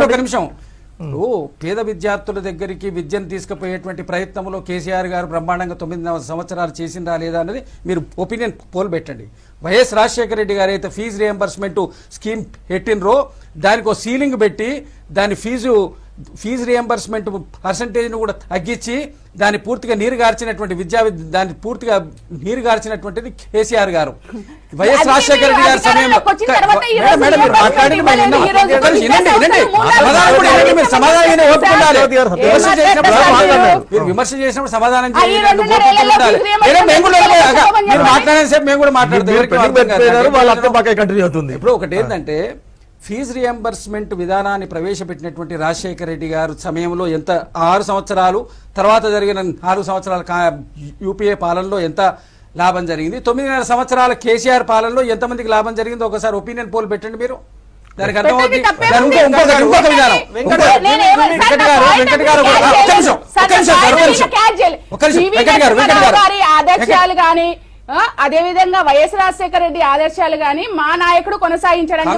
ఒక నిమిషం. పేద విద్యార్థుల దగ్గరికి విద్యను తీసుకుపోయేటువంటి ప్రయత్నంలో కేసీఆర్ గారు బ్రహ్మాండంగా 9 సంవత్సరాలు చేసిందా లేదా అనేది మీరు ఒపీనియన్ పోల్ పెట్టండి. వైఎస్ రాజశేఖర రెడ్డి గారు అయితే ఫీజు రియంబర్స్మెంట్ స్కీమ్ పెట్టినరో దానికి ఒక సీలింగ్ పెట్టి దాని ఫీజు రియంబర్స్మెంట్ పర్సంటేజ్ను కూడా తగ్గించి దాన్ని పూర్తిగా నీరు గార్చినటువంటి దాన్ని పూర్తిగా నీరు గార్చినటువంటిది కేసీఆర్ గారు. వైఎస్ రాజశేఖర రెడ్డి గారి సమయంలో విమర్శ చేసినప్పుడు సమాధానం మాట్లాడేసేపు మేము కూడా మాట్లాడతాం. ఇప్పుడు ఒకటి ఏంటంటే ఫీజు రియంబర్స్మెంట్ విధానాన్ని ప్రవేశపెట్టినటువంటి రాజశేఖర రెడ్డి గారు సమయంలో ఎంత 6 సంవత్సరాలు తర్వాత జరిగిన 4 సంవత్సరాల యూపీఏ పాలనలో ఎంత లాభం జరిగింది, 9.5 సంవత్సరాల కేసీఆర్ పాలనలో ఎంతమందికి లాభం జరిగిందో ఒకసారి ఒపీనియన్ పోల్ పెట్టండి మీరు. దానికి అర్థమవుతుంది. ఇంకొక విధానం అదే విధంగా వైఎస్ రాజశేఖర రెడ్డి ఆదర్శాలు గాని మా నాయకుడు కొనసాగించడానికి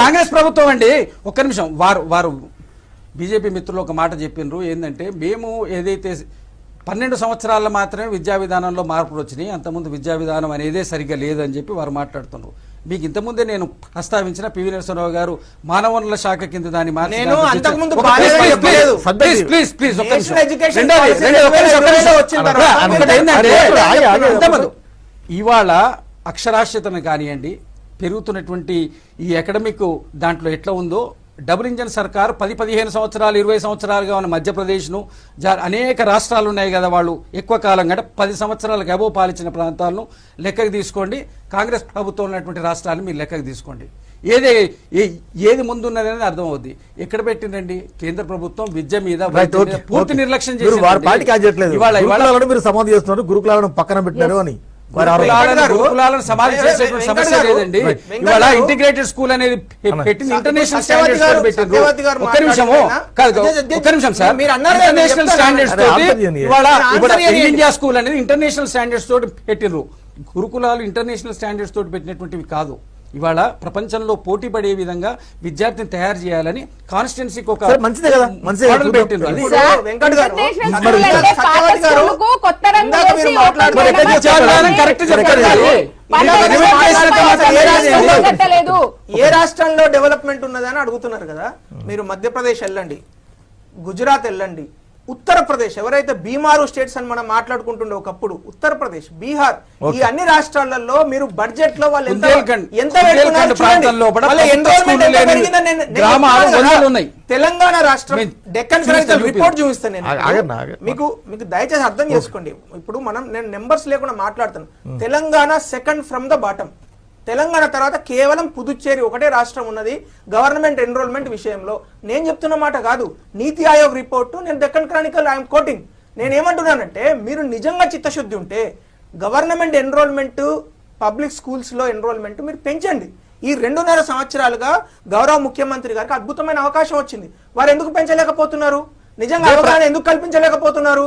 కాంగ్రెస్ ప్రభుత్వం అండి. ఒక్క నిమిషం, వారు బీజేపీ మిత్రులు ఒక మాట చెప్పిండ్రు ఏంటంటే మేము ఏదైతే 12 సంవత్సరాల్లో మాత్రమే విద్యా విధానంలో మార్పులు వచ్చినాయి, అంతకుముందు విద్యా విధానం అనేదే సరిగ్గా లేదని చెప్పి వారు మాట్లాడుతున్నారు. మీకు ఇంతకుముందే నేను ప్రస్తావించిన పివి నరసింహరావు గారు మానవ వనరుల శాఖ కింద దాన్ని ఇవాళ అక్షరాస్యతను కానివ్వండి, పెరుగుతున్నటువంటి ఈ అకాడమిక్ దాంట్లో ఎట్లా ఉందో, డబుల్ ఇంజన్ సర్కార్ 10-15 సంవత్సరాలు 20 సంవత్సరాలుగా ఉన్న మధ్యప్రదేశ్ను అనేక రాష్ట్రాలు ఉన్నాయి కదా, వాళ్ళు ఎక్కువ కాలం కంటే 10 సంవత్సరాలకు అబోవ్ పాలించిన ప్రాంతాలను లెక్కకు తీసుకోండి, కాంగ్రెస్ ప్రభుత్వం ఉన్నటువంటి రాష్ట్రాలను మీరు లెక్కకు తీసుకోండి. ఏది ముందున్నది అర్థమవుద్ది. ఎక్కడ పెట్టిందండి కేంద్ర ప్రభుత్వం విద్య మీద పూర్తి నిర్లక్ష్యం చేసి సమాధి చేస్తున్నారు, గురుకులాలను పక్కన పెట్టారు అని. గురుకులాలను సమాధి చేసేటువంటి సమస్య లేదండి. ఇవాళ ఇంటిగ్రేటెడ్ స్కూల్ అనేది పెట్టింది ఇంటర్నేషనల్ స్టాండర్డ్స్ తోటి పెట్టిండ్రు. ఒక్క నిమిషం సార్, ఇంటర్నేషనల్ స్టాండర్డ్స్ తోటి ఇవాళ ఇండియా స్కూల్ అనేది ఇంటర్నేషనల్ స్టాండర్డ్స్ తోటి పెట్టిండ్రు. గురుకులాలు ఇంటర్నేషనల్ స్టాండర్డ్స్ తోటి పెట్టినటువంటివి కాదు. ఇవాళ ప్రపంచంలో పోటీ పడే విధంగా విద్యార్థిని తయారు చేయాలని కాన్స్టిట్యున్సీకి ఒక మోడల్ పెట్టిండ్రు. ఏ రాష్ట్రంలో డెవలప్మెంట్ ఉన్నదని అడుగుతున్నారు కదా మీరు. మధ్యప్రదేశ్ వెళ్ళండి, గుజరాత్ వెళ్ళండి, ఉత్తరప్రదేశ్, ఎవరైతే బీమారు స్టేట్స్ అని మనం మాట్లాడుకుంటుండే ఒకప్పుడు, ఉత్తరప్రదేశ్, బీహార్, ఈ అన్ని రాష్ట్రాలలో మీరు బడ్జెట్ లో వాళ్ళు ఎంత తెలంగాణ రాష్ట్రం డెక్కన్ క్రానికల్ రిపోర్ట్ చూపిస్తాను నేను మీకు దయచేసి అర్థం చేసుకోండి. ఇప్పుడు నేను నెంబర్స్ లేకుండా మాట్లాడుతాను. Telangana second from the bottom. Telangana తర్వాత కేవలం పుదుచ్చేరి ఒకటే రాష్ట్రం ఉన్నది గవర్నమెంట్ ఎన్రోల్మెంట్ విషయంలో. నేను చెప్తున్న మాట కాదు, నీతి ఆయోగ్ రిపోర్టు, నేను డెక్కన్ క్రానికల్ ఐఎమ్ కోటింగ్. నేనేమంటున్నానంటే మీరు నిజంగా చిత్తశుద్ధి ఉంటే గవర్నమెంట్ ఎన్రోల్మెంట్, పబ్లిక్ స్కూల్స్ లో ఎన్రోల్మెంట్ మీరు పెంచండి. ఈ 2.5 సంవత్సరాలుగా గౌరవ ముఖ్యమంత్రి గారికి అద్భుతమైన అవకాశం వచ్చింది. వారు ఎందుకు పెంచలేకపోతున్నారు? నిజంగా అవగాహన ఎందుకు కల్పించలేకపోతున్నారు?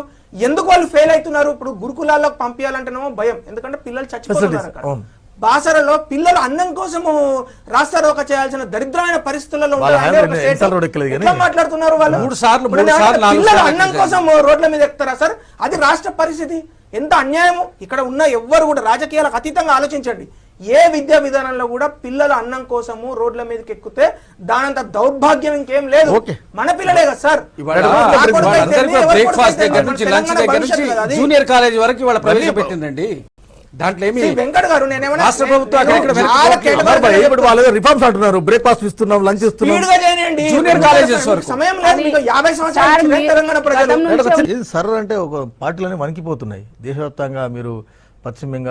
ఎందుకు వాళ్ళు ఫెయిల్ అవుతున్నారు? ఇప్పుడు గురుకులాల్లోకి పంపించాలంటేనేమో భయం, ఎందుకంటే పిల్లలు చచ్చిపోతున్నారు అక్కడ. బాసరలో పిల్లలు అన్నం కోసము రాస్తారోక చేయాల్సిన దరిద్రమైన పరిస్థితులలో మాట్లాడుతున్నారు వాళ్ళు. పిల్లలు అన్నం కోసం రోడ్ల మీద ఎక్కుతారా సార్? అది రాష్ట్ర పరిస్థితి. ఎంత అన్యాయము! ఇక్కడ ఉన్న ఎవ్వరు కూడా రాజకీయాలకు అతీతంగా ఆలోచించండి. ఏ విద్యా విధానంలో కూడా పిల్లల అన్నం కోసము రోడ్ల మీదకి ఎక్కితే దానంత దౌర్భాగ్యం ఇంకేం లేదు. మన పిల్లలే కదా సార్. బ్రేక్ఫాస్ట్ దగ్గర నుంచి లంచ్ దగ్గర నుంచి జూనియర్ కాలేజ్ వరకు వాళ్ళ ప్రవేశపెట్టిందండి. దాంట్లో ఏమి వెంకట్ గారు రాష్ట్ర ప్రభుత్వం రిఫార్మ్స్ అంటున్నారు, బ్రేక్ఫాస్ట్ ఇస్తున్నాం, లంచ్ ఇస్తున్నాం, జూనియర్ కాలేజెస్ సమయం లేదు. 50 సంవత్సరాలు తెలంగాణ ప్రజలు సర్ అంటే ఒక పార్టీలన్నీ వణికిపోతున్నాయి దేశవ్యాప్తంగా. మీరు పశ్చిమ బెంగాల్